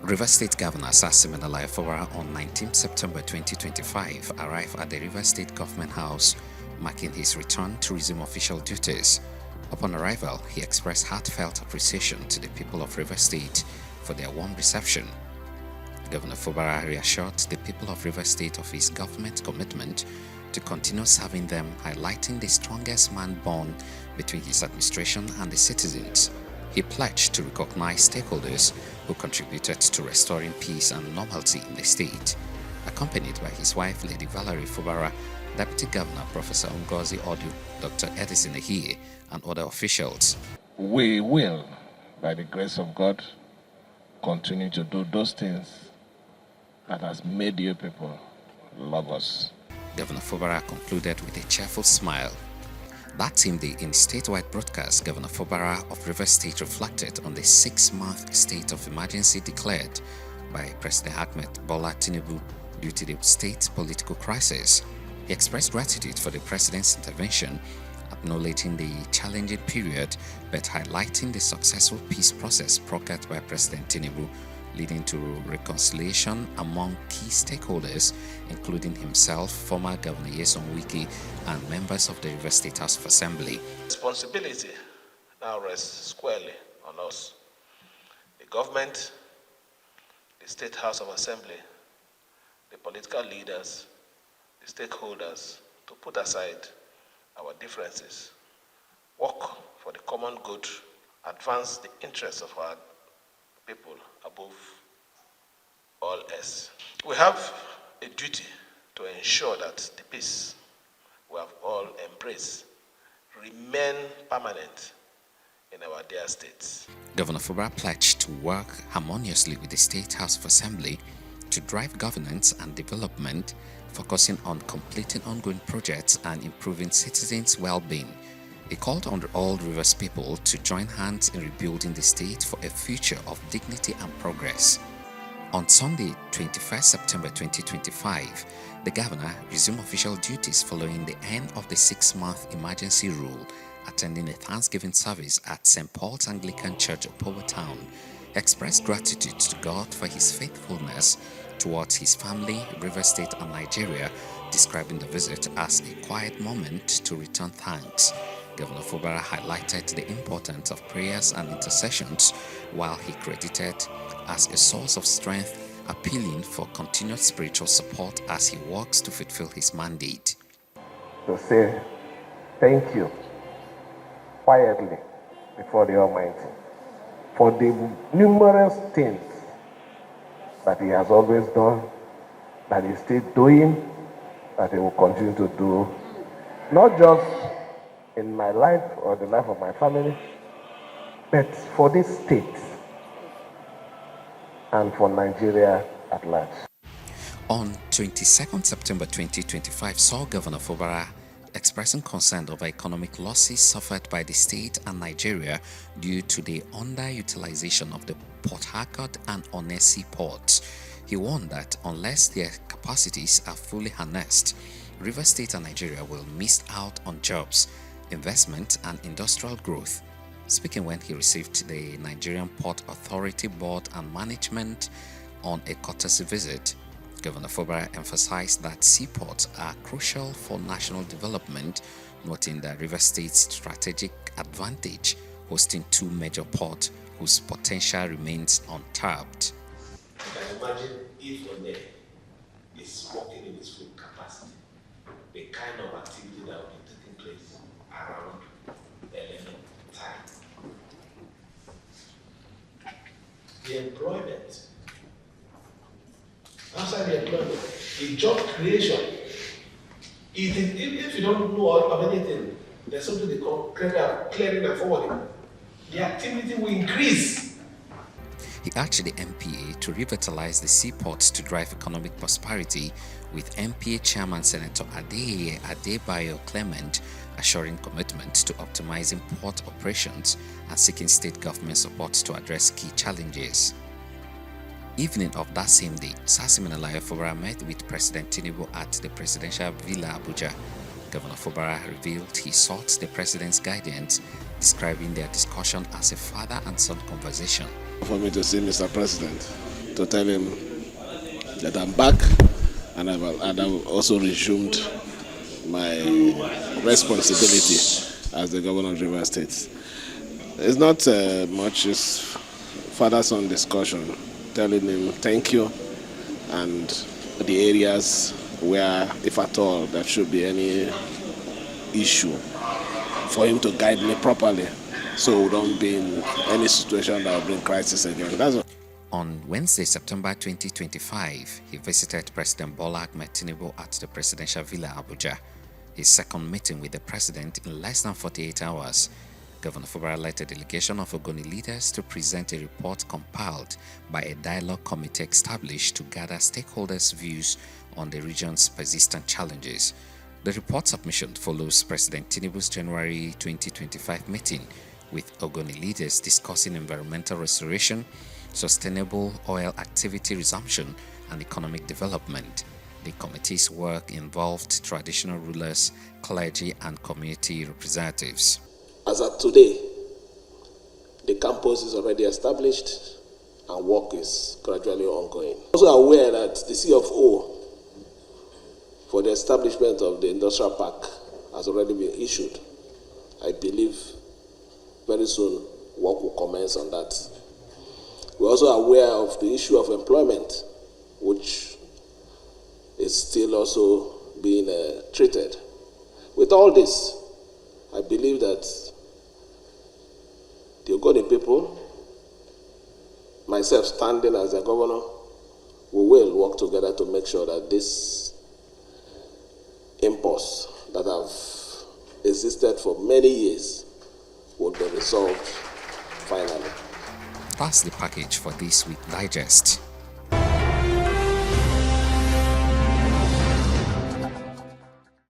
Rivers State Governor Siminalayi Fubara on 19 September 2025 arrived at the Rivers State Government House, marking his return to resume official duties. Upon arrival, he expressed heartfelt appreciation to the people of Rivers State for their warm reception. Governor Fubara reassured the people of Rivers State of his government commitment to continue serving them, highlighting the strongest man bond between his administration and the citizens. He pledged to recognize stakeholders who contributed to restoring peace and normalcy in the state. Accompanied by his wife, Lady Valerie Fubara, Deputy Governor Professor Ngozi Odu, Dr. Edison Ehie, and other officials. We will, by the grace of God, continue to do those things that has made you people love us. Governor Fubara concluded with a cheerful smile. That same day, in statewide broadcast, Governor Fubara of Rivers State reflected on the 6-month state of emergency declared by President Ahmed Bola Tinubu due to the state political crisis. He expressed gratitude for the president's intervention, acknowledging the challenging period but highlighting the successful peace process brokered by President Tinubu, leading to reconciliation among key stakeholders, including himself, former Governor Nyesom Wike, and members of the Rivers State House of Assembly. Responsibility now rests squarely on us, the government, the State House of Assembly, the political leaders, the stakeholders, to put aside our differences, work for the common good, advance the interests of our people above all else. We have a duty to ensure that the peace we have all embraced remain permanent in our dear states. Governor Fubara pledged to work harmoniously with the State House of Assembly to drive governance and development, focusing on completing ongoing projects and improving citizens' well-being. He called on all Rivers people to join hands in rebuilding the state for a future of dignity and progress. On Sunday, 21 September 2025, the governor resumed official duties following the end of the 6-month emergency rule, attending a Thanksgiving service at St. Paul's Anglican Church, Opobo Town. He expressed gratitude to God for his faithfulness towards his family, Rivers State, and Nigeria, describing the visit as a quiet moment to return thanks. Governor Fubara highlighted the importance of prayers and intercessions, while he credited as a source of strength, appealing for continued spiritual support as he works to fulfill his mandate. To say thank you quietly before the Almighty for the numerous things that he has always done, that he's still doing, that he will continue to do, not just in my life or the life of my family, but for this state and for Nigeria at large. On 22nd September 2025, saw Governor Fubara expressing concern over economic losses suffered by the state and Nigeria due to the underutilization of the Port Harcourt and Onesi ports. He warned that unless their capacities are fully harnessed, Rivers State and Nigeria will miss out on jobs, investment, and industrial growth. Speaking when he received the Nigerian Port Authority Board and Management on a courtesy visit, Governor Fubara emphasized that seaports are crucial for national development, noting the Rivers State's strategic advantage, hosting 2 major ports whose potential remains untapped. You can imagine if your name is working in its full capacity, the kind of activity that will be taking place around element time. The employment, outside the employment, the job creation, if you don't know of anything, there's something they call clearing and forwarding. The activity will increase. He urged the MPA to revitalize the seaports to drive economic prosperity, with MPA Chairman Senator Adeyeye Adebayo Clement assuring commitment to optimizing port operations and seeking state government support to address key challenges. Evening of that same day, Siminalayi Fubara met with President Tinubu at the Presidential Villa Abuja. Governor Fubara revealed he sought the president's guidance, describing their discussion as a father and son conversation. For me to see Mr. President to tell him that I'm back and I've also resumed my responsibility as the governor of Rivers State. It's not much, it's father-son discussion, telling him thank you and the areas where, if at all, there should be any issue, for him to guide me properly so we don't be in any situation that will bring crisis again. That's all. On Wednesday, September 2025, he visited President Bola Ahmed Tinubu at the Presidential Villa, Abuja. His second meeting with the president in less than 48 hours. Governor Fubara led a delegation of Ogoni leaders to present a report compiled by a dialogue committee established to gather stakeholders' views on the region's persistent challenges. The report submission follows President Tinubu's January 2025 meeting with Ogoni leaders discussing environmental restoration, sustainable oil activity resumption, and economic development. The committee's work involved traditional rulers, clergy, and community representatives. As of today, the campus is already established and work is gradually ongoing. Also aware that the CFO for the establishment of the industrial park has already been issued. I believe very soon work will commence on that. We're also aware of the issue of employment, which is still also being treated. With all this, I believe that the Ogoni people, myself standing as the governor, we will work together to make sure that this impulse that have existed for many years will be resolved finally. That's the package for this week digest.